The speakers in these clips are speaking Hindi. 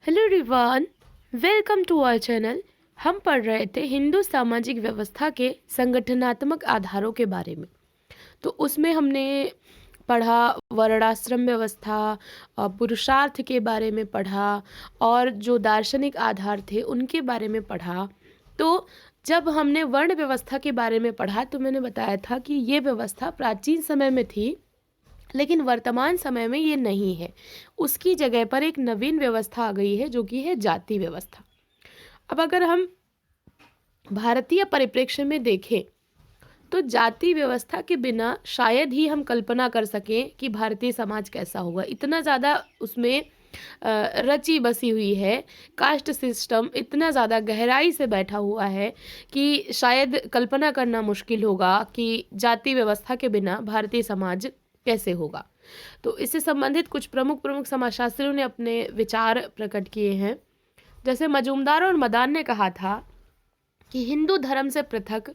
Hello everyone, welcome to our channel. हम पढ़ रहे थे हिंदू सामाजिक व्यवस्था के संगठनात्मक आधारों के बारे में। तो उसमें हमने पढ़ा वर्णाश्रम व्यवस्था, पुरुषार्थ के बारे में पढ़ा और जो दार्शनिक आधार थे उनके बारे में पढ़ा। तो जब हमने वर्ण व्यवस्था के बारे में पढ़ा तो मैंने बताया था कि ये व्यवस्था प्राचीन समय में थी, लेकिन वर्तमान समय में ये नहीं है। उसकी जगह पर एक नवीन व्यवस्था आ गई है जो कि है जाति व्यवस्था। अब अगर हम भारतीय परिप्रेक्ष्य में देखें तो जाति व्यवस्था के बिना शायद ही हम कल्पना कर सकें कि भारतीय समाज कैसा होगा। इतना ज़्यादा उसमें रची बसी हुई है, कास्ट सिस्टम इतना ज़्यादा गहराई से बैठा हुआ है कि शायद कल्पना करना मुश्किल होगा कि जाति व्यवस्था के बिना भारतीय समाज कैसे होगा। तो इससे संबंधित कुछ प्रमुख प्रमुख समाजशास्त्रियों ने अपने विचार प्रकट किए हैं। जैसे मजूमदार और मदान ने कहा था कि हिंदू धर्म से पृथक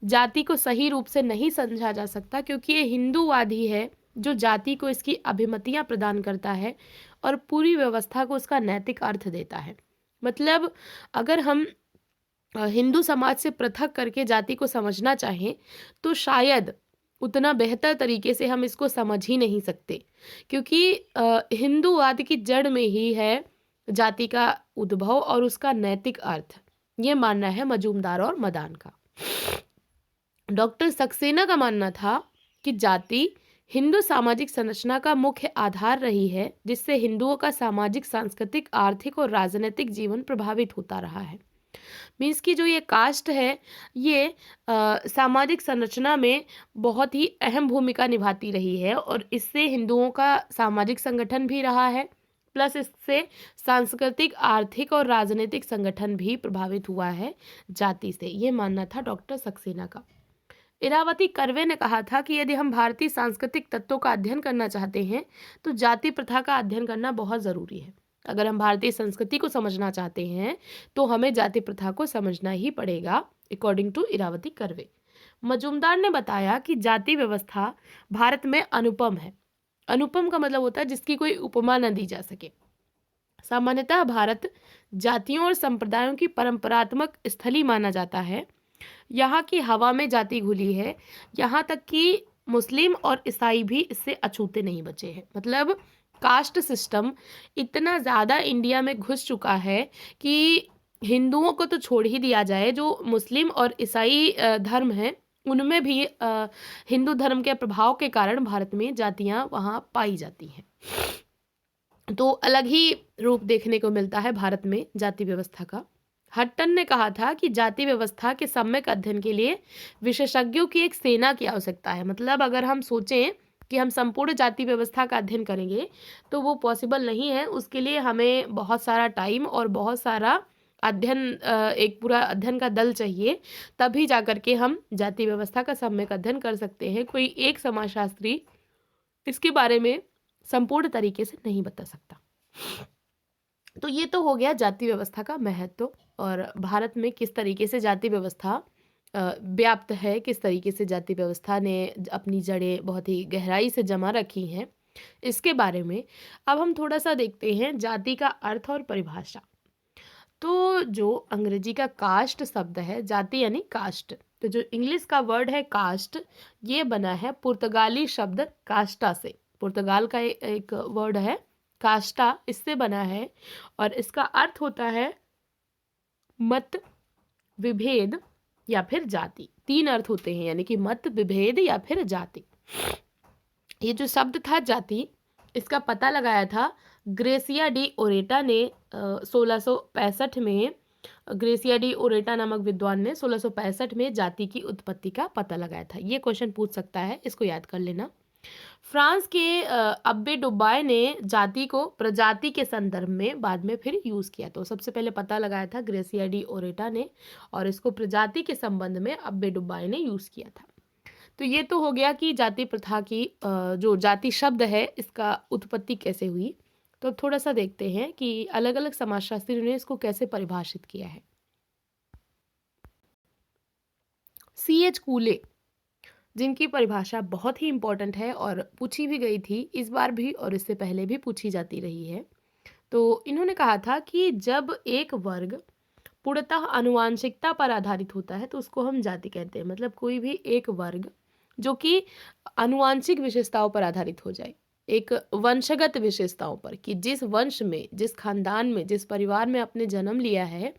जाति को सही रूप से नहीं समझा जा सकता, क्योंकि ये हिंदूवाद ही है जो जाति को इसकी अभिमतियां प्रदान करता है और पूरी व्यवस्था को उसका नैतिक अर्थ देता है। मतलब अगर हम हिंदू समाज से पृथक करके जाति को समझना चाहें तो शायद उतना बेहतर तरीके से हम इसको समझ ही नहीं सकते, क्योंकि हिंदूवाद की जड़ में ही है जाति का उद्भव और उसका नैतिक अर्थ। ये मानना है मजूमदार और मदान का। डॉक्टर सक्सेना का मानना था कि जाति हिंदू सामाजिक संरचना का मुख्य आधार रही है, जिससे हिंदुओं का सामाजिक, सांस्कृतिक, आर्थिक और राजनीतिक जीवन प्रभावित होता रहा है। मीन्स की जो ये कास्ट है ये सामाजिक संरचना में बहुत ही अहम भूमिका निभाती रही है और इससे हिंदुओं का सामाजिक संगठन भी रहा है, प्लस इससे सांस्कृतिक, आर्थिक और राजनीतिक संगठन भी प्रभावित हुआ है जाति से। ये मानना था डॉक्टर सक्सेना का। इरावती कर्वे ने कहा था कि यदि हम भारतीय सांस्कृतिक तत्वों का अध्ययन करना चाहते हैं तो जाति प्रथा का अध्ययन करना बहुत ज़रूरी है। अगर हम भारतीय संस्कृति को समझना चाहते हैं तो हमें जाति प्रथा को समझना ही पड़ेगा, अकॉर्डिंग टू इरावती कर्वे। मजूमदार ने बताया कि जाति व्यवस्था भारत में अनुपम है। अनुपम का मतलब होता है जिसकी कोई उपमा न दी जा सके। सामान्यतः भारत जातियों और संप्रदायों की परंपरात्मक स्थली माना जाता है। यहाँ की हवा में जाति घुली है, यहाँ तक कि मुस्लिम और ईसाई भी इससे अछूते नहीं बचे हैं। मतलब कास्ट सिस्टम इतना ज़्यादा इंडिया में घुस चुका है कि हिंदुओं को तो छोड़ ही दिया जाए, जो मुस्लिम और ईसाई धर्म हैं उनमें भी हिंदू धर्म के प्रभाव के कारण भारत में जातियाँ वहाँ पाई जाती हैं। तो अलग ही रूप देखने को मिलता है भारत में जाति व्यवस्था का। हट्टन ने कहा था कि जाति व्यवस्था के सम्यक अध्ययन के लिए विशेषज्ञों की एक सेना की आवश्यकता है। मतलब अगर हम सोचें कि हम संपूर्ण जाति व्यवस्था का अध्ययन करेंगे तो वो पॉसिबल नहीं है। उसके लिए हमें बहुत सारा टाइम और बहुत सारा अध्ययन, एक पूरा अध्ययन का दल चाहिए, तभी जा कर के हम जाति व्यवस्था का सम्यक अध्ययन कर सकते हैं। कोई एक समाजशास्त्री इसके बारे में संपूर्ण तरीके से नहीं बता सकता। तो ये तो हो गया जाति व्यवस्था का महत्व और भारत में किस तरीके से जाति व्यवस्था व्याप्त है, किस तरीके से जाति व्यवस्था ने अपनी जड़ें बहुत ही गहराई से जमा रखी हैं, इसके बारे में अब हम थोड़ा सा देखते हैं जाति का अर्थ और परिभाषा। तो जो अंग्रेजी का कास्ट शब्द है, जाति यानी कास्ट, तो जो इंग्लिश का वर्ड है कास्ट, ये बना है पुर्तगाली शब्द कास्टा से। पुर्तगाल का एक वर्ड है कास्टा, इससे बना है और इसका अर्थ होता है मत, विभेद या फिर जाति। तीन अर्थ होते हैं, यानी कि मत, विभेद या फिर जाति। ये जो शब्द था जाति, इसका पता लगाया था ग्रेसिया डी ओरेटा ने 1665 में। ग्रेसिया डी ओरेटा नामक विद्वान ने 1665 में जाति की उत्पत्ति का पता लगाया था। ये क्वेश्चन पूछ सकता है, इसको याद कर लेना। फ्रांस के अब्बे डुबाय ने जाति को प्रजाति के संदर्भ में बाद में फिर यूज़ किया। तो सबसे पहले पता लगाया था ग्रेसिया डी ओरेटा ने और इसको प्रजाति के संबंध में अब्बे डुबाय ने यूज़ किया था। तो ये तो हो गया कि जाति प्रथा की जो जाति शब्द है इसका उत्पत्ति कैसे हुई। तो अब थोड़ा सा देखते हैं कि अलग अलग समाजशास्त्रियों ने इसको कैसे परिभाषित किया है। C.H. कूले, जिनकी परिभाषा बहुत ही इम्पोर्टेंट है और पूछी भी गई थी इस बार भी और इससे पहले भी पूछी जाती रही है। तो इन्होंने कहा था कि जब एक वर्ग पूर्णतः आनुवांशिकता पर आधारित होता है तो उसको हम जाति कहते हैं। मतलब कोई भी एक वर्ग जो कि आनुवांशिक विशेषताओं पर आधारित हो जाए, एक वंशगत विशेषताओं पर, कि जिस वंश में, जिस खानदान में, जिस परिवार में आपने जन्म लिया है,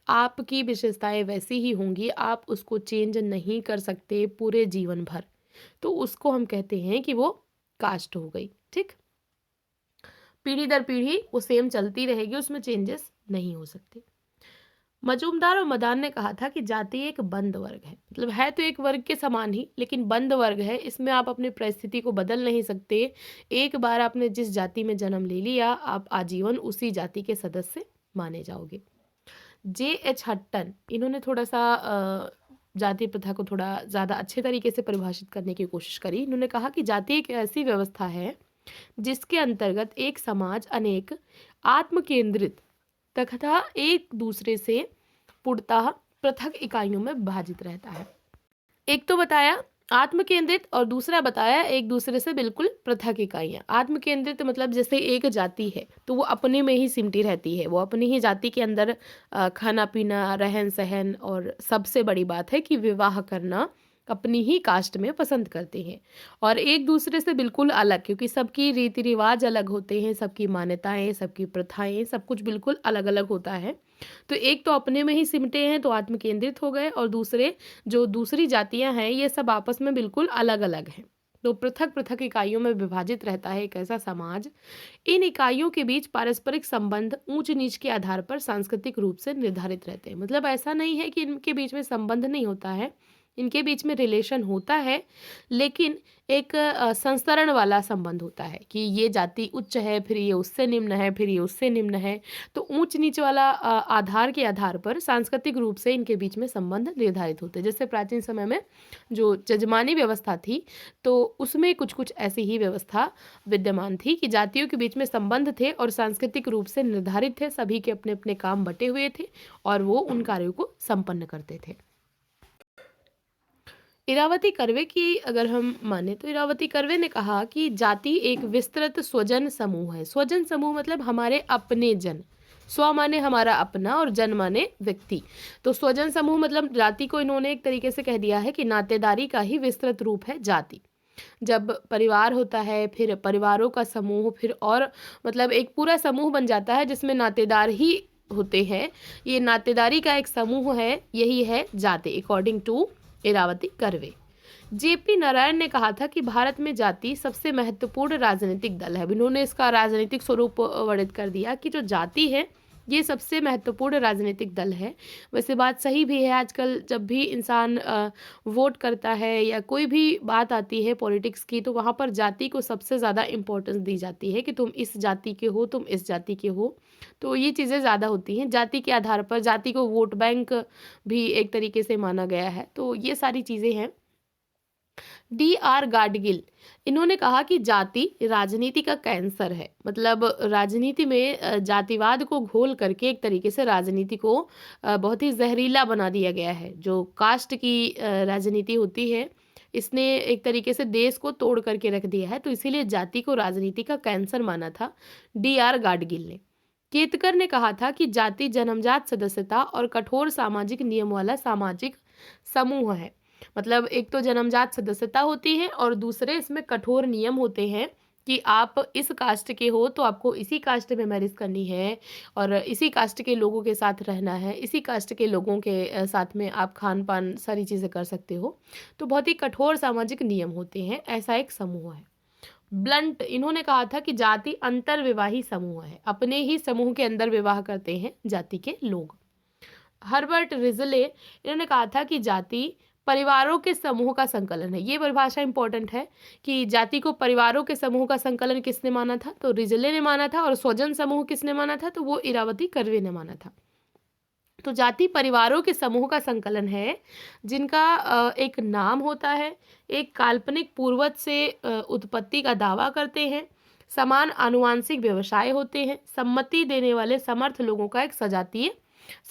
आपकी विशेषताएं वैसी ही होंगी, आप उसको चेंज नहीं कर सकते पूरे जीवन भर। तो उसको हम कहते हैं कि वो कास्ट हो गई। ठीक, पीढ़ी दर पीढ़ी वो सेम चलती रहेगी, उसमें चेंजेस नहीं हो सकते। मजूमदार और मदान ने कहा था कि जाति एक बंद वर्ग है, मतलब है तो एक वर्ग के समान ही, लेकिन बंद वर्ग है, इसमें आप अपनी परिस्थिति को बदल नहीं सकते। एक बार आपने जिस जाति में जन्म ले लिया, आप आजीवन उसी जाति के सदस्य माने जाओगे। J.H. हट्टन, इन्होंने थोड़ा सा जाति प्रथा को थोड़ा ज़्यादा अच्छे तरीके से परिभाषित करने की कोशिश करी। इन्होंने कहा कि जाति एक ऐसी व्यवस्था है जिसके अंतर्गत एक समाज अनेक आत्म केंद्रित तथा एक दूसरे से पूर्णतः पृथक इकाइयों में विभाजित रहता है। एक तो बताया आत्म केंद्रित और दूसरा बताया एक दूसरे से बिल्कुल पृथक इकाइयाँ। आत्म केंद्रित मतलब जैसे एक जाति है तो वो अपने में ही सिमटी रहती है, वो अपनी ही जाति के अंदर खाना पीना, रहन सहन, और सबसे बड़ी बात है कि विवाह करना अपनी ही कास्ट में पसंद करते हैं। और एक दूसरे से बिल्कुल अलग, क्योंकि सबकी रीति रिवाज अलग होते हैं, सबकी मान्यताएं, सबकी प्रथाएं, सब कुछ बिल्कुल अलग अलग होता है। तो एक तो अपने में ही सिमटे हैं तो आत्म केंद्रित हो गए, और दूसरे जो दूसरी जातियां हैं ये सब आपस में बिल्कुल अलग अलग हैं। तो पृथक पृथक इकाइयों में विभाजित रहता है एक ऐसा समाज। इन इकाइयों के बीच पारस्परिक संबंध ऊंच नीच के आधार पर सांस्कृतिक रूप से निर्धारित रहते हैं। मतलब ऐसा नहीं है कि इनके बीच में संबंध नहीं होता है, इनके बीच में रिलेशन होता है, लेकिन एक संस्तरण वाला संबंध होता है कि ये जाति उच्च है, फिर ये उससे निम्न है, फिर ये उससे निम्न है। तो ऊंच नीच वाला आधार के आधार पर सांस्कृतिक रूप से इनके बीच में संबंध निर्धारित होते हैं। जैसे प्राचीन समय में जो जजमानी व्यवस्था थी तो उसमें कुछ कुछ ऐसी ही व्यवस्था विद्यमान थी कि जातियों के बीच में संबंध थे और सांस्कृतिक रूप से निर्धारित थे, सभी के अपने अपने काम बटे हुए थे और वो उन कार्यों को संपन्न करते थे। इरावती कर्वे की अगर हम माने तो इरावती कर्वे ने कहा कि जाति एक विस्तृत स्वजन समूह है। स्वजन समूह मतलब हमारे अपने जन, स्व माने हमारा अपना और जन माने व्यक्ति। तो स्वजन समूह मतलब जाति को इन्होंने एक तरीके से कह दिया है कि नातेदारी का ही विस्तृत रूप है जाति। जब परिवार होता है, फिर परिवारों का समूह, फिर और मतलब एक पूरा समूह बन जाता है जिसमें नातेदार ही होते हैं। ये नातेदारी का एक समूह है, यही है जाति, according to Irawati Karve. JP Narayan ने कहा था कि भारत में जाति सबसे महत्वपूर्ण राजनीतिक दल है। इन्होंने इसका राजनीतिक स्वरूप वर्णित कर दिया कि जो जाति है ये सबसे महत्वपूर्ण राजनीतिक दल है। वैसे बात सही भी है, आजकल जब भी इंसान वोट करता है या कोई भी बात आती है पॉलिटिक्स की तो वहाँ पर जाति को सबसे ज़्यादा इम्पोर्टेंस दी जाती है कि तुम इस जाति के हो, तुम इस जाति के हो। तो ये चीज़ें ज़्यादा होती हैं जाति के आधार पर। जाति को वोट बैंक भी एक तरीके से माना गया है। तो ये सारी चीज़ें हैं। D.R. गाडगिल, इन्होंने कहा कि जाति राजनीति का कैंसर है। मतलब राजनीति में जातिवाद को घोल करके एक तरीके से राजनीति को बहुत ही जहरीला बना दिया गया है। जो कास्ट की राजनीति होती है इसने एक तरीके से देश को तोड़ करके रख दिया है। तो इसीलिए जाति को राजनीति का कैंसर माना था D.R. गाडगिल ने। केतकर ने कहा था कि जाति जन्मजात सदस्यता और कठोर सामाजिक नियम वाला सामाजिक समूह है। मतलब एक तो जन्मजात सदस्यता होती है और दूसरे इसमें कठोर नियम होते हैं कि आप इस कास्ट के हो तो आपको इसी कास्ट में मैरिज करनी है और इसी कास्ट के लोगों के साथ रहना है, इसी कास्ट के लोगों के साथ में आप खान पान सारी चीज़ें कर सकते हो। तो बहुत ही कठोर सामाजिक नियम होते हैं, ऐसा एक समूह है। ब्लंट, इन्होंने कहा था कि जाति अंतर्विवाही समूह है, अपने ही समूह के अंदर विवाह करते हैं जाति के लोग। हर्बर्ट रिजले, इन्होंने कहा था कि जाति परिवारों के समूह का संकलन है। ये परिभाषा इंपॉर्टेंट है कि जाति को परिवारों के समूह का संकलन किसने माना था, तो रिजले ने माना था। और स्वजन समूह किसने माना था, तो वो इरावती कर्वे ने माना था। तो जाति परिवारों के समूह का संकलन है जिनका एक नाम होता है, एक काल्पनिक पूर्वज से उत्पत्ति का दावा करते हैं, समान आनुवांशिक व्यवसाय होते हैं, सम्मति देने वाले समर्थ लोगों का एक सजातीय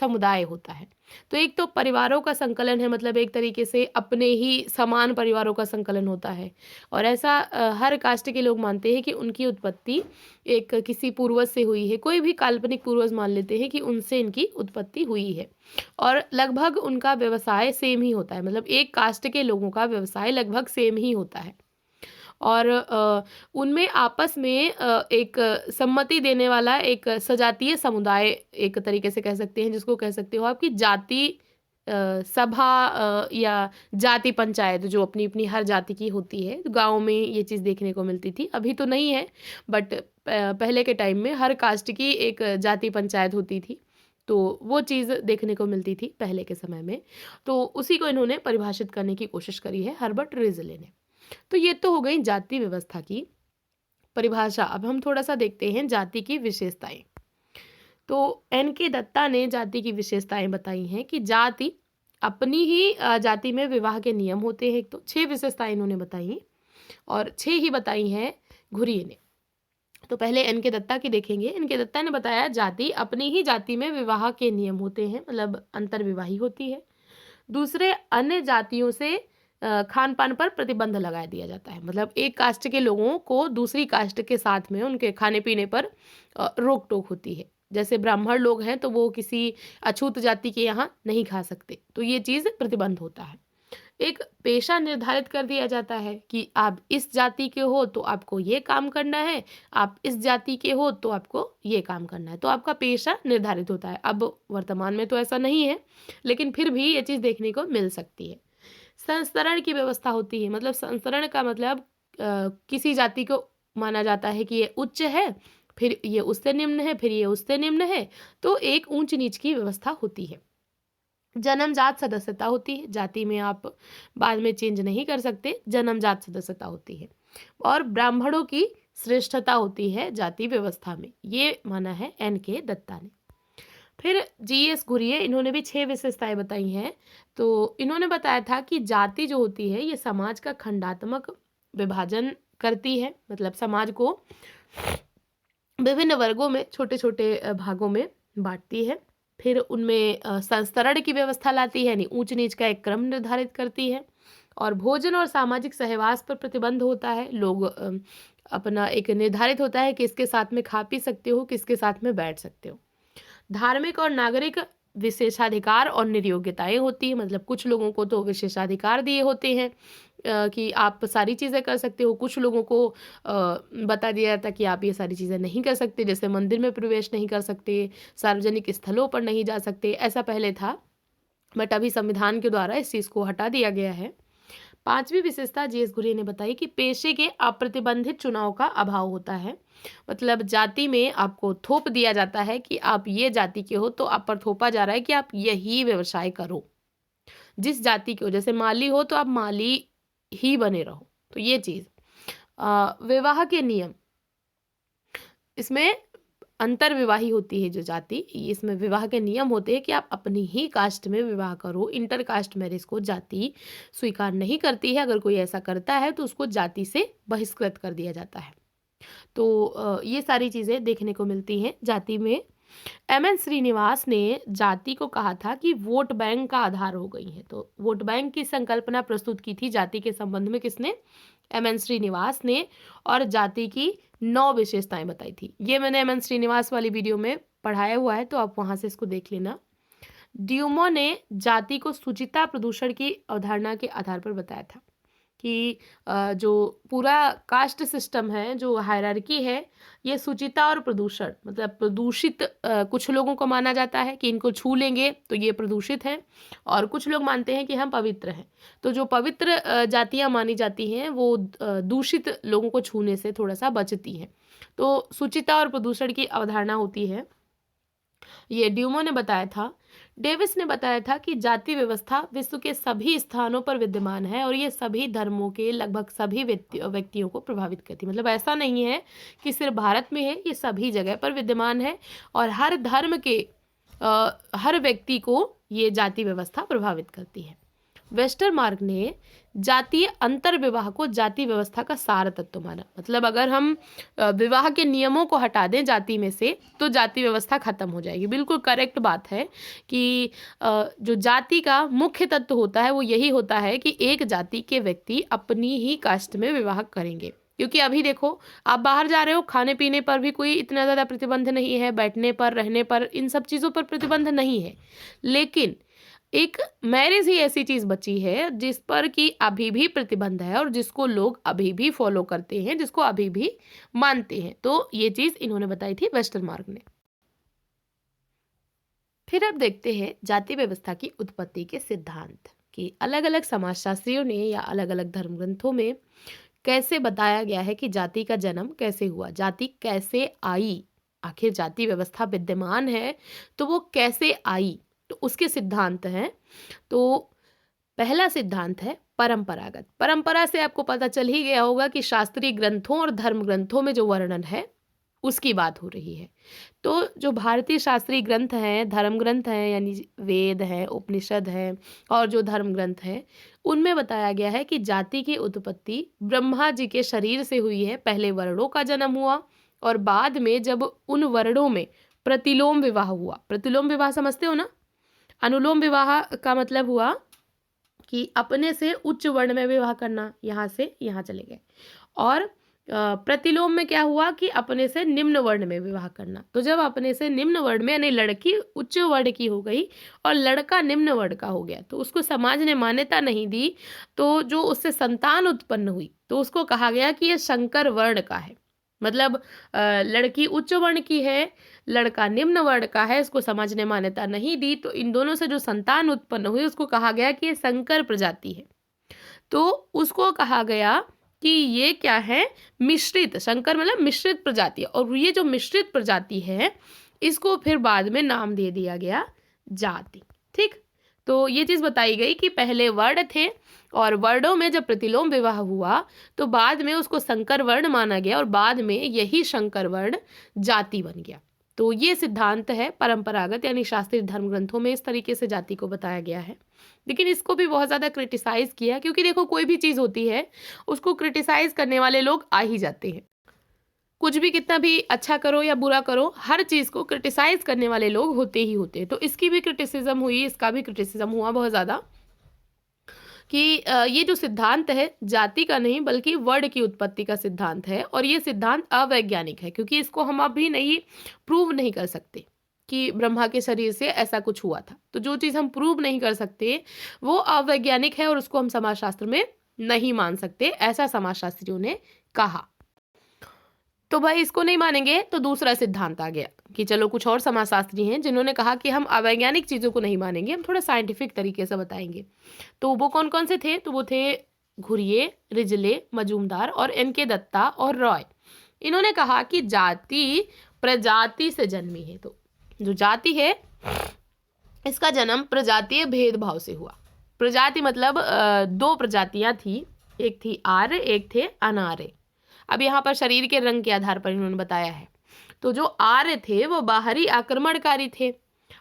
समुदाय होता है। तो एक तो परिवारों का संकलन है, मतलब एक तरीके से अपने ही समान परिवारों का संकलन होता है। और ऐसा हर कास्ट के लोग मानते हैं कि उनकी उत्पत्ति एक किसी पूर्वज से हुई है, कोई भी काल्पनिक पूर्वज मान लेते हैं कि उनसे इनकी उत्पत्ति हुई है। और लगभग उनका व्यवसाय सेम ही होता है, मतलब एक कास्ट के लोगों का व्यवसाय लगभग सेम ही होता है। और उनमें आपस में एक सम्मति देने वाला एक सजातीय समुदाय एक तरीके से कह सकते हैं, जिसको कह सकते हो आपकी जाति सभा या जाति पंचायत, जो अपनी अपनी हर जाति की होती है। तो गाँव में ये चीज़ देखने को मिलती थी, अभी तो नहीं है, बट पहले के टाइम में हर कास्ट की एक जाति पंचायत होती थी। तो वो चीज़ देखने को मिलती थी पहले के समय में। तो उसी को इन्होंने परिभाषित करने की कोशिश करी है हर्बर्ट रिजले ने। तो ये तो हो गई जाति व्यवस्था की परिभाषा। अब हम थोड़ा सा देखते हैं जाति की विशेषताएं। तो एन.के. दत्ता ने जाति की विशेषताएं बताई हैं कि जाति अपनी ही जाति में विवाह के नियम होते हैं। एक तो 6 विशेषताएं इन्होंने बताई और 6 ही बताई हैं घुरिये ने। तो पहले एन.के. दत्ता की देखेंगे। एन.के. दत्ता ने बताया जाति अपनी ही जाति में विवाह के नियम होते हैं, मतलब अंतर्विवाही होती है। दूसरे, अन्य जातियों से खान पान पर प्रतिबंध लगा दिया जाता है, मतलब एक कास्ट के लोगों को दूसरी कास्ट के साथ में उनके खाने पीने पर रोक टोक होती है। जैसे ब्राह्मण लोग हैं तो वो किसी अछूत जाति के यहाँ नहीं खा सकते, तो ये चीज़ प्रतिबंध होता है। एक पेशा निर्धारित कर दिया जाता है कि आप इस जाति के हो तो आपको ये काम करना है, आप इस जाति के हो तो आपको ये काम करना है, तो आपका पेशा निर्धारित होता है। अब वर्तमान में तो ऐसा नहीं है, लेकिन फिर भी ये चीज़ देखने को मिल सकती है। संस्तरण की व्यवस्था होती है, मतलब संस्तरण का मतलब किसी जाति को माना जाता है कि ये उच्च है, फिर ये उससे निम्न है, फिर ये उससे निम्न है, तो एक ऊंच नीच की व्यवस्था होती है। जन्मजात सदस्यता होती है, जाति में आप बाद में चेंज नहीं कर सकते, जन्मजात सदस्यता होती है। और ब्राह्मणों की श्रेष्ठता होती है जाति व्यवस्था में, ये माना है एन.के. दत्ता ने। फिर जी.एस. घुरिये, इन्होंने भी 6 विशेषताएं बताई हैं। तो इन्होंने बताया था कि जाति जो होती है ये समाज का खंडात्मक विभाजन करती है, मतलब समाज को विभिन्न वर्गों में छोटे छोटे भागों में बांटती है। फिर उनमें संस्तरण की व्यवस्था लाती है, यानी ऊंच नीच का एक क्रम निर्धारित करती है। और भोजन और सामाजिक सहवास पर प्रतिबंध होता है, लोग अपना एक निर्धारित होता है कि किसके साथ में खा पी सकते हो, किसके साथ में बैठ सकते हो। धार्मिक और नागरिक विशेषाधिकार और निर्योग्यताएं होती है, मतलब कुछ लोगों को तो विशेषाधिकार दिए होते हैं कि आप सारी चीज़ें कर सकते हो, कुछ लोगों को बता दिया जाता कि आप ये सारी चीज़ें नहीं कर सकते, जैसे मंदिर में प्रवेश नहीं कर सकते, सार्वजनिक स्थलों पर नहीं जा सकते, ऐसा पहले था, बट अभी संविधान के द्वारा इस चीज़ को हटा दिया गया है। 5वीं विशेषता जी.एस. घुरिये ने बताई कि पेशे के अप्रतिबंधित चुनाव का अभाव होता है, मतलब जाति में आपको थोप दिया जाता है कि आप ये जाति के हो, तो आप पर थोपा जा रहा है कि आप यही व्यवसाय करो। जिस जाति के हो, जैसे माली हो तो आप माली ही बने रहो, तो ये चीज़। विवाह के नियम, इसमें अंतर्विवाही होती है जो जाति, इसमें विवाह के नियम होते हैं कि आप अपनी ही कास्ट में विवाह करो। इंटर कास्ट मैरिज को जाति स्वीकार नहीं करती है, अगर कोई ऐसा करता है तो उसको जाति से बहिष्कृत कर दिया जाता है। तो ये सारी चीज़ें देखने को मिलती हैं जाति में। एम.एन. श्रीनिवास ने जाति को कहा था कि वोट बैंक का आधार हो गई है। तो वोट बैंक की संकल्पना प्रस्तुत की थी जाति के संबंध में किसने? एम.एन. श्रीनिवास ने, और जाति की 9 विशेषताएं बताई थी। ये मैंने एम.एन. श्रीनिवास वाली वीडियो में पढ़ाया हुआ है, तो आप वहां से इसको देख लेना। ड्यूमो ने जाति को सुचिता प्रदूषण की अवधारणा के आधार पर बताया था कि जो पूरा कास्ट सिस्टम है, जो हायरार्की है, ये सुचिता और प्रदूषण, मतलब प्रदूषित कुछ लोगों को माना जाता है कि इनको छू लेंगे तो ये प्रदूषित हैं, और कुछ लोग मानते हैं कि हम पवित्र हैं। तो जो पवित्र जातियां मानी जाती हैं वो दूषित लोगों को छूने से थोड़ा सा बचती हैं। तो सुचिता और प्रदूषण की अवधारणा होती है, ये ड्यूमो ने बताया था। डेविस ने बताया था कि जाति व्यवस्था विश्व के सभी स्थानों पर विद्यमान है और ये सभी धर्मों के लगभग सभी व्यक्तियों को प्रभावित करती है, मतलब ऐसा नहीं है कि सिर्फ भारत में है, ये सभी जगह पर विद्यमान है और हर धर्म के हर व्यक्ति को ये जाति व्यवस्था प्रभावित करती है। वेस्टरमार्क ने जातीय अंतर विवाह को जाति व्यवस्था का सार तत्व माना। मतलब अगर हम विवाह के नियमों को हटा दें जाति में से तो जाति व्यवस्था खत्म हो जाएगी। बिल्कुल करेक्ट बात है कि जो जाति का मुख्य तत्व होता है वो यही होता है कि एक जाति के व्यक्ति अपनी ही कास्ट में विवाह करेंगे। क्योंकि अभी देखो, आप बाहर जा रहे हो, खाने पीने पर भी कोई इतना ज़्यादा प्रतिबंध नहीं है, बैठने पर, रहने पर, इन सब चीज़ों पर प्रतिबंध नहीं है। लेकिन एक मैरिज ही ऐसी चीज बची है जिस पर कि अभी भी प्रतिबंध है और जिसको लोग अभी भी फॉलो करते हैं, जिसको अभी भी मानते हैं। तो ये चीज इन्होंने बताई थी वेस्टरमार्क ने। फिर अब देखते हैं जाति व्यवस्था की उत्पत्ति के सिद्धांत कि अलग अलग समाजशास्त्रियों ने या अलग अलग धर्म ग्रंथों में कैसे बताया गया है कि जाति का जन्म कैसे हुआ, जाति कैसे आई, आखिर जाति व्यवस्था विद्यमान है तो वो कैसे आई। तो उसके सिद्धांत हैं। तो पहला सिद्धांत है परंपरागत। परंपरा से आपको पता चल ही गया होगा कि शास्त्रीय ग्रंथों और धर्म ग्रंथों में जो वर्णन है उसकी बात हो रही है। तो जो भारतीय शास्त्रीय ग्रंथ हैं, धर्म ग्रंथ हैं, यानी वेद हैं, उपनिषद हैं और जो धर्म ग्रंथ हैं, उनमें बताया गया है कि जाति की उत्पत्ति ब्रह्मा जी के शरीर से हुई है। पहले वर्णों का जन्म हुआ और बाद में जब उन वर्णों में प्रतिलोम विवाह हुआ। प्रतिलोम विवाह समझते हो ना? अनुलोम विवाह का मतलब हुआ कि अपने से उच्च वर्ण में विवाह करना, यहाँ से यहाँ चले गए। और प्रतिलोम में क्या हुआ कि अपने से निम्न वर्ण में विवाह करना। तो जब अपने से निम्न वर्ण में, यानी लड़की उच्च वर्ण की हो गई और लड़का निम्न वर्ण का हो गया, तो उसको समाज ने मान्यता नहीं दी। तो जो उससे संतान उत्पन्न हुई तो उसको कहा गया कि ये संकर वर्ण का है। मतलब लड़की उच्च वर्ण की है, लड़का निम्न वर्ण का है, इसको समाज ने मान्यता नहीं दी। तो इन दोनों से जो संतान उत्पन्न हुई उसको कहा गया कि ये संकर प्रजाति है। तो उसको कहा गया कि ये क्या है, मिश्रित। संकर मतलब मिश्रित प्रजाति। और ये जो मिश्रित प्रजाति है इसको फिर बाद में नाम दे दिया गया जाति। ठीक, तो ये चीज बताई गई कि पहले वर्ण थे और वर्णों में जब प्रतिलोम विवाह हुआ तो बाद में उसको संकर वर्ण माना गया और बाद में यही संकर वर्ण जाति बन गया। तो ये सिद्धांत है परंपरागत, यानी शास्त्रीय धर्म ग्रंथों में इस तरीके से जाति को बताया गया है। लेकिन इसको भी बहुत ज़्यादा क्रिटिसाइज किया, क्योंकि देखो कोई भी चीज़ होती है उसको क्रिटिसाइज करने वाले लोग आ ही जाते हैं। कुछ भी कितना भी अच्छा करो या बुरा करो, हर चीज़ को क्रिटिसाइज करने वाले लोग होते ही होते हैं। तो इसकी भी क्रिटिसिज्म हुई, इसका भी क्रिटिसिज्म हुआ बहुत ज़्यादा कि ये जो सिद्धांत है जाति का नहीं बल्कि वर्ण की उत्पत्ति का सिद्धांत है। और ये सिद्धांत अवैज्ञानिक है, क्योंकि इसको हम अभी नहीं प्रूव नहीं कर सकते कि ब्रह्मा के शरीर से ऐसा कुछ हुआ था। तो जो चीज़ हम प्रूव नहीं कर सकते वो अवैज्ञानिक है और उसको हम समाजशास्त्र में नहीं मान सकते, ऐसा समाजशास्त्रियों ने कहा। तो भाई इसको नहीं मानेंगे तो दूसरा सिद्धांत आ गया कि चलो कुछ और समाजशास्त्री हैं जिन्होंने कहा कि हम अवैज्ञानिक चीज़ों को नहीं मानेंगे, हम थोड़ा साइंटिफिक तरीके से बताएंगे। तो वो कौन कौन से थे? तो वो थे घुरिये, रिजले, मजूमदार और एन.के. दत्ता और रॉय। इन्होंने कहा कि जाति प्रजाति से जन्मी है। तो जो जाति है इसका जन्म प्रजातीय भेदभाव से हुआ। प्रजाति मतलब दो प्रजातियां थी, एक थी आर्य, एक थे अनार्य। अब यहाँ पर शरीर के रंग के आधार पर इन्होंने बताया है। तो जो आर्य थे वो बाहरी आक्रमणकारी थे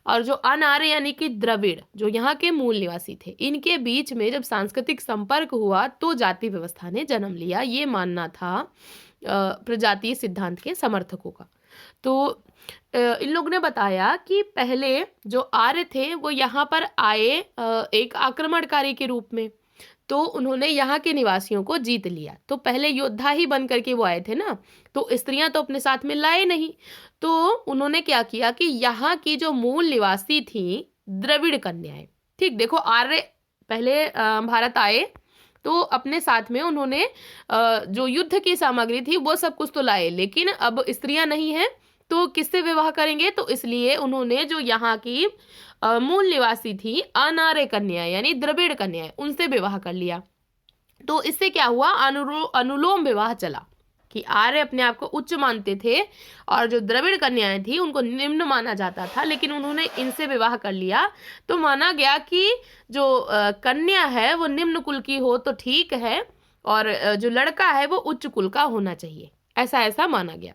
और जो अनार्य यानी कि द्रविड़ जो यहाँ के मूल निवासी थे, इनके बीच में जब सांस्कृतिक संपर्क हुआ तो जाति व्यवस्था ने जन्म लिया। ये मानना था प्रजातीय सिद्धांत के समर्थकों का। तो इन लोगों ने बताया कि पहले जो आर्य थे वो यहाँ पर आए एक आक्रमणकारी के रूप में, तो उन्होंने यहाँ के निवासियों को जीत लिया। तो पहले योद्धा ही बन करके वो आए थे ना, तो स्त्रियां तो अपने साथ में लाए नहीं। तो उन्होंने क्या किया कि यहाँ की जो मूल निवासी थी द्रविड़ कन्याएं, ठीक देखो, आर्य पहले भारत आए तो अपने साथ में उन्होंने जो युद्ध की सामग्री थी वो सब कुछ तो लाए, लेकिन अब स्त्रियां नहीं है तो किससे विवाह करेंगे? तो इसलिए उन्होंने जो यहाँ की मूल निवासी थी अनार्य कन्या यानी द्रविड़ कन्या, उनसे विवाह कर लिया। तो इससे क्या हुआ? अनुलोम विवाह चला कि आर्य अपने आप को उच्च मानते थे और जो द्रविड़ कन्याएं थी उनको निम्न माना जाता था, लेकिन उन्होंने इनसे विवाह कर लिया। तो माना गया कि जो कन्या है वो निम्न कुल की हो तो ठीक है और जो लड़का है वो उच्च कुल का होना चाहिए, ऐसा ऐसा माना गया।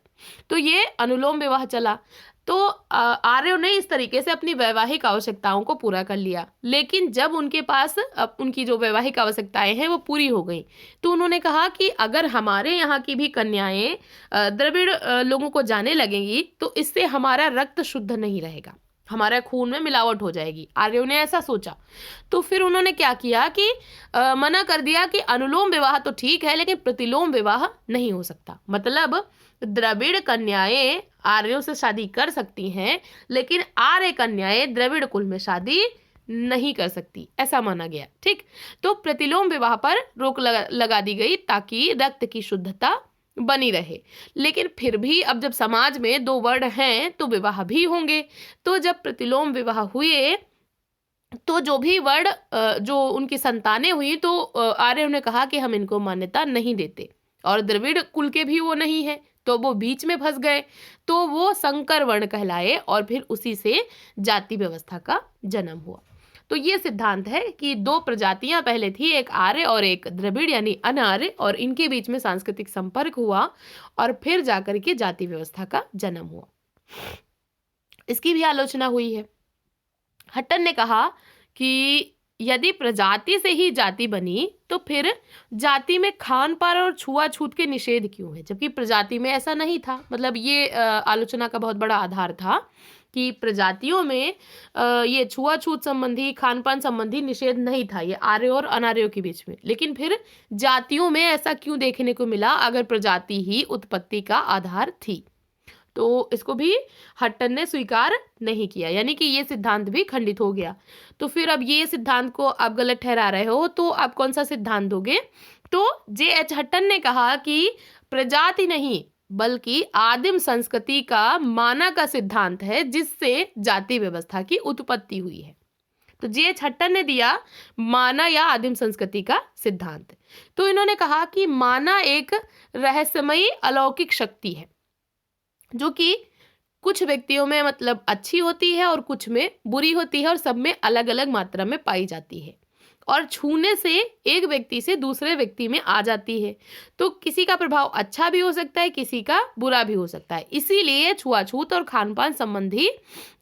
तो ये अनुलोम विवाह चला। तो आर्यों ने इस तरीके से अपनी वैवाहिक आवश्यकताओं को पूरा कर लिया। लेकिन जब उनके पास उनकी जो वैवाहिक आवश्यकताएं हैं वो पूरी हो गई, तो उन्होंने कहा कि अगर हमारे यहाँ की भी कन्याएं द्रविड़ लोगों को जाने लगेंगी तो इससे हमारा रक्त शुद्ध नहीं रहेगा, हमारे खून में मिलावट हो जाएगी। आर्यों ने ऐसा सोचा। तो फिर उन्होंने क्या किया कि मना कर दिया कि अनुलोम विवाह तो ठीक है लेकिन प्रतिलोम विवाह नहीं हो सकता। मतलब द्रविड़ कन्याएं आर्यों से शादी कर सकती हैं लेकिन आर्य कन्याएं द्रविड़ कुल में शादी नहीं कर सकती, ऐसा माना गया। ठीक, तो प्रतिलोम विवाह पर रोक लगा दी गई ताकि रक्त की शुद्धता बनी रहे। लेकिन फिर भी अब जब समाज में दो वर्ण हैं तो विवाह भी होंगे। तो जब प्रतिलोम विवाह हुए तो जो भी वर्ण जो उनकी संतानें हुई तो आर्यों ने कहा कि हम इनको मान्यता नहीं देते, और द्रविड़ कुल के भी वो नहीं है, तो वो बीच में फंस गए, तो वो संकर वर्ण कहलाए और फिर उसी से जाति व्यवस्था का जन्म हुआ। तो ये सिद्धांत है कि दो प्रजातियां पहले थी, एक आर्य और एक द्रविड़ यानी अनार्य, और इनके बीच में सांस्कृतिक संपर्क हुआ और फिर जाकर के जाति व्यवस्था का जन्म हुआ। इसकी भी आलोचना हुई है। हट्टन ने कहा कि यदि प्रजाति से ही जाति बनी तो फिर जाति में खान पान और छुआछूत के निषेध क्यों है, जबकि प्रजाति में ऐसा नहीं था। मतलब ये आलोचना का बहुत बड़ा आधार था कि प्रजातियों में ये छुआछूत संबंधी खान पान संबंधी निषेध नहीं था, ये आर्य और अनार्यों के बीच में। लेकिन फिर जातियों में ऐसा क्यों देखने को मिला अगर प्रजाति ही उत्पत्ति का आधार थी। तो इसको भी हट्टन ने स्वीकार नहीं किया, यानी कि ये सिद्धांत भी खंडित हो गया। तो फिर अब ये सिद्धांत को आप गलत ठहरा रहे हो तो आप कौन सा सिद्धांत दोगे? तो जे.एच. हट्टन ने कहा कि प्रजाति नहीं बल्कि आदिम संस्कृति का माना का सिद्धांत है जिससे जाति व्यवस्था की उत्पत्ति हुई है। तो जे.एच. हट्टन ने दिया माना या आदिम संस्कृति का सिद्धांत। तो इन्होंने कहा कि माना एक रहस्यमयी अलौकिक शक्ति है जो कि कुछ व्यक्तियों में मतलब अच्छी होती है और कुछ में बुरी होती है और सब में अलग अलग मात्रा में पाई जाती है, और छूने से एक व्यक्ति से दूसरे व्यक्ति में आ जाती है। तो किसी का प्रभाव अच्छा भी हो सकता है, किसी का बुरा भी हो सकता है। इसीलिए छुआछूत और खान पान संबंधी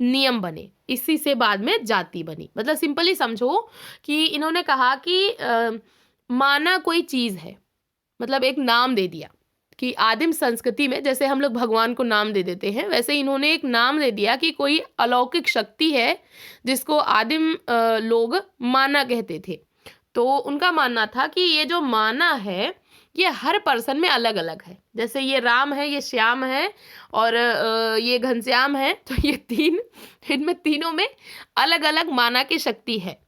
नियम बने, इसी से बाद में जाति बनी। मतलब सिंपली समझो कि इन्होंने कहा कि माना कोई चीज़ है, मतलब एक नाम दे दिया कि आदिम संस्कृति में जैसे हम लोग भगवान को नाम दे देते हैं, वैसे इन्होंने एक नाम दे दिया कि कोई अलौकिक शक्ति है जिसको आदिम लोग माना कहते थे। तो उनका मानना था कि ये जो माना है ये हर पर्सन में अलग अलग है। जैसे ये राम है, ये श्याम है और ये घनश्याम है, तो ये तीन, इनमें तीनों में अलग अलग माना की शक्ति है।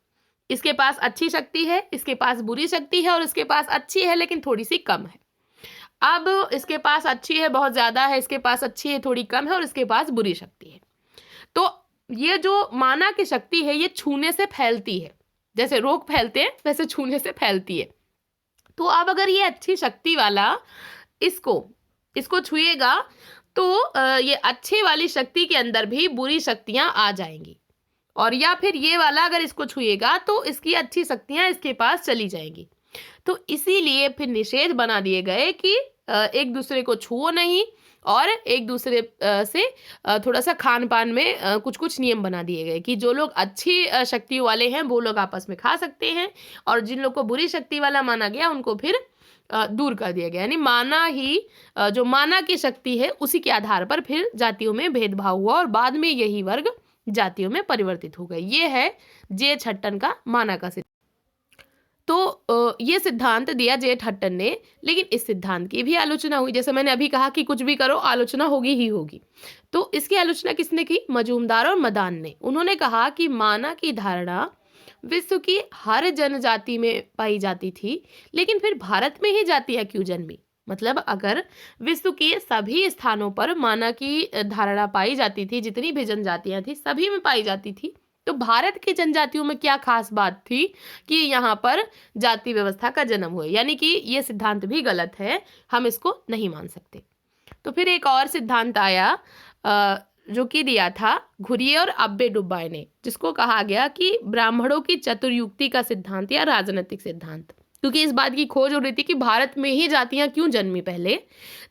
इसके पास अच्छी शक्ति है, इसके पास बुरी शक्ति है, और इसके पास अच्छी है लेकिन थोड़ी सी कम है। अब इसके पास अच्छी है बहुत ज़्यादा है, इसके पास अच्छी है थोड़ी कम है, और इसके पास बुरी शक्ति है। तो ये जो माना की शक्ति है ये छूने से फैलती है, जैसे रोग फैलते हैं वैसे छूने से फैलती है। तो अब अगर ये अच्छी शक्ति वाला इसको छुएगा तो ये अच्छी वाली शक्ति के अंदर भी बुरी शक्तियाँ आ जाएंगी, और या फिर ये वाला अगर इसको छुएगा तो इसकी अच्छी शक्तियाँ इसके पास चली जाएंगी। तो इसीलिए फिर निषेध बना दिए गए कि एक दूसरे को छुओ नहीं, और एक दूसरे से थोड़ा सा खान पान में कुछ कुछ नियम बना दिए गए कि जो लोग अच्छी शक्तियों वाले हैं वो लोग आपस में खा सकते हैं, और जिन लोग को बुरी शक्ति वाला माना गया उनको फिर दूर कर दिया गया। यानी माना ही जो माना की शक्ति है उसी के आधार पर फिर जातियों में भेदभाव हुआ, और बाद में यही वर्ग जातियों में परिवर्तित हो गए। ये है जे.एच. हट्टन का माना का सिद्धांत। तो ये सिद्धांत दिया जे.एच. हट्टन ने, लेकिन इस सिद्धांत की भी आलोचना हुई। जैसे मैंने अभी कहा कि कुछ भी करो आलोचना होगी ही होगी। तो इसकी आलोचना किसने की? मजूमदार और मदान ने। उन्होंने कहा कि माना की धारणा विश्व की हर जनजाति में पाई जाती थी, लेकिन फिर भारत में ही जातियाँ क्यों जन्मी? मतलब अगर विश्व के सभी स्थानों पर माना की धारणा पाई जाती थी, जितनी भी जनजातियाँ थी सभी में पाई जाती थी, तो भारत की जनजातियों में क्या खास बात थी कि यहाँ पर जाति व्यवस्था का जन्म हुआ? यानी कि ये सिद्धांत भी गलत है, हम इसको नहीं मान सकते। तो फिर एक और सिद्धांत आया जो कि दिया था घुरिये और अब्बे डुब्बाई ने, जिसको कहा गया कि ब्राह्मणों की चतुर्युक्ति का सिद्धांत या राजनीतिक सिद्धांत। क्योंकि इस बात की खोज हो रही थी कि भारत में ही जातियाँ क्यों जन्मी पहले,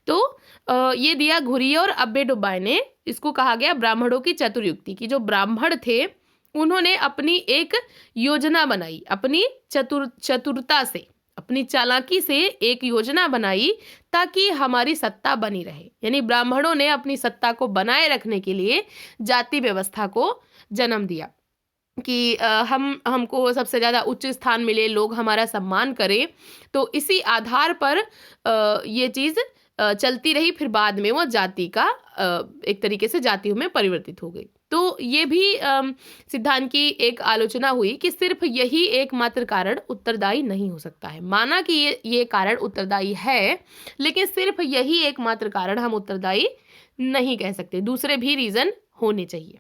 तो ये दिया घुरिया और अब्बे डुब्बाई ने। इसको कहा गया ब्राह्मणों की चतुर्युक्ति, की जो ब्राह्मण थे उन्होंने अपनी एक योजना बनाई, अपनी चतुरता से, अपनी चालाकी से एक योजना बनाई ताकि हमारी सत्ता बनी रहे। यानी ब्राह्मणों ने अपनी सत्ता को बनाए रखने के लिए जाति व्यवस्था को जन्म दिया कि हमको सबसे ज़्यादा उच्च स्थान मिले, लोग हमारा सम्मान करें। तो इसी आधार पर ये चीज़ चलती रही। फिर बाद में वो जाति का एक तरीके से जातियों में परिवर्तित हो गई। तो ये भी सिद्धांत की एक आलोचना हुई कि सिर्फ यही एकमात्र कारण उत्तरदायी नहीं हो सकता है। माना कि ये कारण उत्तरदायी है, लेकिन सिर्फ यही एकमात्र कारण हम उत्तरदायी नहीं कह सकते, दूसरे भी रीज़न होने चाहिए।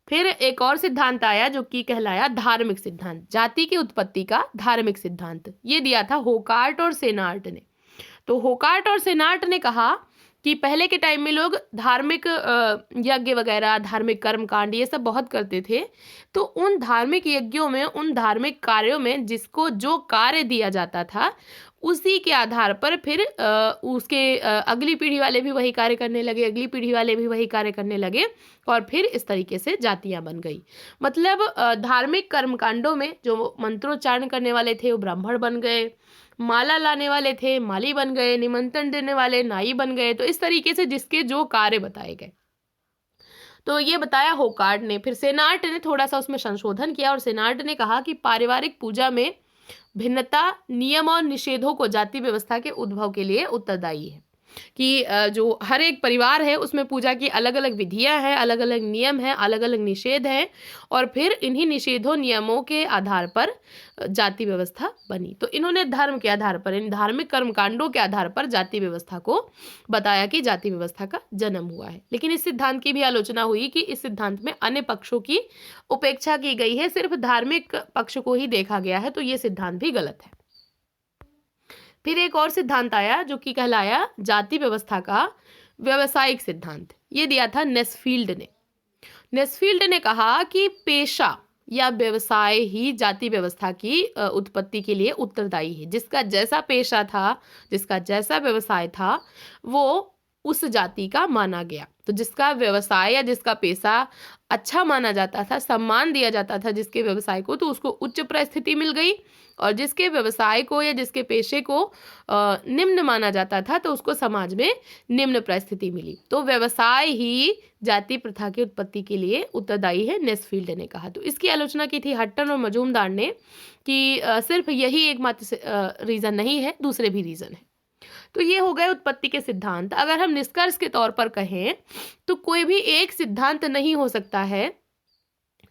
फिर एक और सिद्धांत आया जो कि कहलाया धार्मिक सिद्धांत, जाति की उत्पत्ति का धार्मिक सिद्धांत। ये दिया था होकार्ट और सेनार्ट ने। तो होकार्ट और सेनार्ट ने कहा कि पहले के टाइम में लोग धार्मिक यज्ञ वगैरह, धार्मिक कर्मकांड ये सब बहुत करते थे। तो उन धार्मिक यज्ञों में, उन धार्मिक कार्यों में जिसको जो कार्य दिया जाता था उसी के आधार पर फिर उसके अगली पीढ़ी वाले भी वही कार्य करने लगे, अगली पीढ़ी वाले भी वही कार्य करने लगे और फिर इस तरीके से जातियां बन गई। मतलब धार्मिक कर्मकांडों में जो मंत्रोच्चारण करने वाले थे वो ब्राह्मण बन गए, माला लाने वाले थे माली बन गए, निमंत्रण देने वाले नाई बन गए। तो इस तरीके से जिसके जो कार्य बताए गए। तो ये बताया होकार्ट ने। फिर सेनार्ट ने थोड़ा सा उसमें संशोधन किया और सेनार्ट ने कहा कि पारिवारिक पूजा में भिन्नता, नियम और निषेधों को जाति व्यवस्था के उद्भव के लिए उत्तरदायी है। कि जो हर एक परिवार है उसमें पूजा की अलग अलग विधियां हैं, अलग अलग नियम हैं, अलग अलग निषेध हैं और फिर इन्हीं निषेधों नियमों के आधार पर जाति व्यवस्था बनी। तो इन्होंने धर्म के आधार पर, इन धार्मिक कर्मकांडों के आधार पर जाति व्यवस्था को बताया कि जाति व्यवस्था का जन्म हुआ है। लेकिन इस सिद्धांत की भी आलोचना हुई कि इस सिद्धांत में अन्य पक्षों की उपेक्षा की गई है, सिर्फ धार्मिक पक्ष को ही देखा गया है। तो ये सिद्धांत भी गलत है। फिर एक और सिद्धांत आया जो कि कहलाया जाति व्यवस्था का व्यवसायिक सिद्धांत। ये दिया था नेस्फील्ड ने। नेस्फील्ड ने कहा कि पेशा या व्यवसाय ही जाति व्यवस्था की उत्पत्ति के लिए उत्तरदायी है। जिसका जैसा पेशा था, जिसका जैसा व्यवसाय था, वो उस जाति का माना गया। तो जिसका व्यवसाय या जिसका पेशा अच्छा माना जाता था, सम्मान दिया जाता था जिसके व्यवसाय को, तो उसको उच्च परिस्थिति मिल गई। और जिसके व्यवसाय को या जिसके पेशे को निम्न माना जाता था तो उसको समाज में निम्न परिस्थिति मिली। तो व्यवसाय ही जाति प्रथा की उत्पत्ति के लिए उत्तरदायी है, नेस्फील्ड ने कहा। तो इसकी आलोचना की थी हट्टन और मजूमदार ने कि सिर्फ यही एकमात्र रीज़न नहीं है, दूसरे भी रीज़न है। तो ये हो गए उत्पत्ति के सिद्धांत। अगर हम निष्कर्ष के तौर पर कहें तो कोई भी एक सिद्धांत नहीं हो सकता है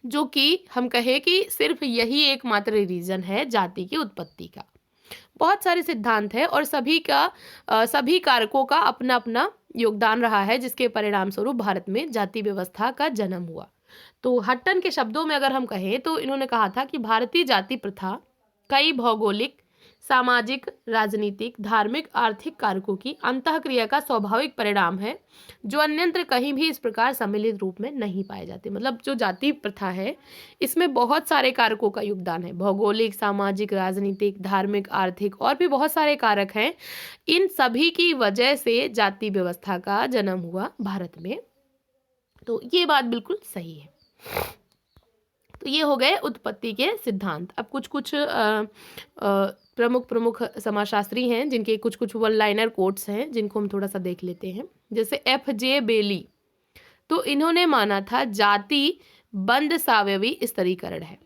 जो कि हम कहें कि सिर्फ यही एकमात्र रीजन है जाति की उत्पत्ति का। बहुत सारे सिद्धांत हैं और सभी कारकों का अपना अपना योगदान रहा है जिसके परिणाम स्वरूप भारत में जाति व्यवस्था का जन्म हुआ। तो हट्टन के शब्दों में अगर हम कहें तो इन्होंने कहा था कि भारतीय जाति प्रथा कई भौगोलिक, सामाजिक, राजनीतिक, धार्मिक, आर्थिक कारकों की अंतःक्रिया का स्वाभाविक परिणाम है जो अन्यत्र कहीं भी इस प्रकार सम्मिलित रूप में नहीं पाए जाते। मतलब जो जाति प्रथा है इसमें बहुत सारे कारकों का योगदान है, भौगोलिक, सामाजिक, राजनीतिक, धार्मिक, आर्थिक और भी बहुत सारे कारक हैं। इन सभी की वजह से जाति व्यवस्था का जन्म हुआ भारत में। तो ये बात बिल्कुल सही है। तो ये हो गए उत्पत्ति के सिद्धांत। अब कुछ प्रमुख समाजशास्त्री हैं जिनके कुछ वन लाइनर कोट्स हैं जिनको हम थोड़ा सा देख लेते हैं। जैसे F.J. बेली, तो इन्होंने माना था जाति बंद सावयवी स्तरीकरण है।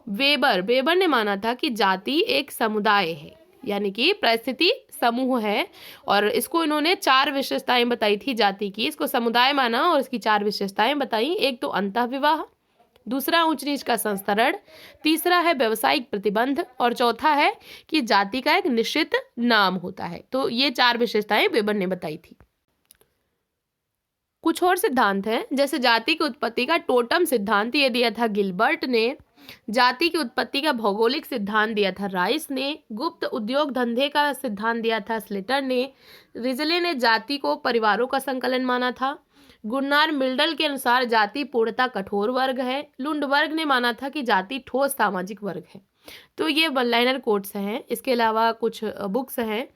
वेबर ने माना था कि जाति एक समुदाय है, यानी कि परिस्थिति समूह है। और इसको इन्होंने 4 विशेषताएं बताई थी जाति की। इसको समुदाय माना और इसकी 4 विशेषताएं बताई। एक तो अंतःविवाह, दूसरा ऊंच नीच का संस्तरण, तीसरा है व्यवसायिक प्रतिबंध और चौथा है कि जाति का एक निश्चित नाम होता है। तो ये 4 विशेषताएं वेबर ने बताई थी। कुछ और सिद्धांत हैं जैसे जाति की उत्पत्ति का टोटम सिद्धांत ये दिया था गिलबर्ट ने, जाति की उत्पत्ति का भौगोलिक सिद्धांत दिया था राइस ने, गुप्त उद्योग धंधे का सिद्धांत दिया था स्लेटर ने, रिजले ने जाति को परिवारों का संकलन माना था, गुरनार मिल्डल के अनुसार जाति पूर्णतः कठोर वर्ग है, लुंडबर्ग ने माना था कि जाति ठोस सामाजिक वर्ग है। तो ये वन लाइनर कोट्स हैं। इसके अलावा कुछ बुक्स हैं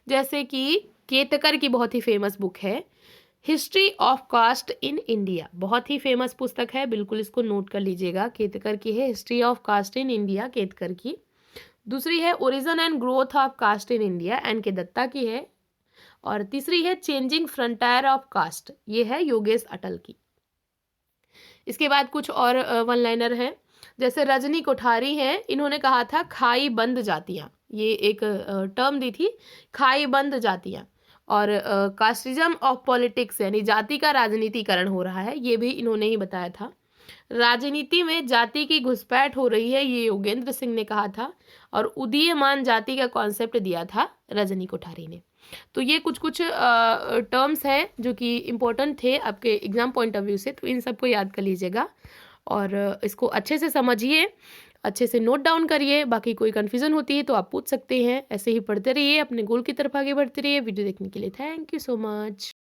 जैसे कि केतकर की बहुत ही फेमस बुक है history of caste in India, बहुत ही फेमस पुस्तक है, बिल्कुल इसको नोट कर लीजिएगा। केतकर की है history of caste in India, Ketkar की। दूसरी है origin and growth of caste in India, N K Dutta की है। और तीसरी है चेंजिंग फ्रंटायर ऑफ कास्ट, ये है योगेश अटल की। इसके बाद कुछ और वन लाइनर हैं, जैसे रजनी कोठारी हैं, इन्होंने कहा था खाई बंद जातियाँ, ये एक टर्म दी थी, खाई बंद जातियाँ। और कास्टिज्म ऑफ पॉलिटिक्स यानी जाति का राजनीतिकरण हो रहा है, ये भी इन्होंने ही बताया था। राजनीति में जाति की घुसपैठ हो रही है, ये योगेंद्र सिंह ने कहा था। और उदीयमान जाति का कॉन्सेप्ट दिया था रजनी कोठारी ने। तो ये कुछ कुछ टर्म्स हैं जो कि इम्पोर्टेंट थे आपके एग्जाम पॉइंट ऑफ व्यू से, तो इन सबको याद कर लीजिएगा और इसको अच्छे से समझिए, अच्छे से नोट डाउन करिए। बाकी कोई कन्फ्यूज़न होती है तो आप पूछ सकते हैं। ऐसे ही पढ़ते रहिए, अपने गोल की तरफ आगे बढ़ते रहिए। वीडियो देखने के लिए थैंक यू सो मच।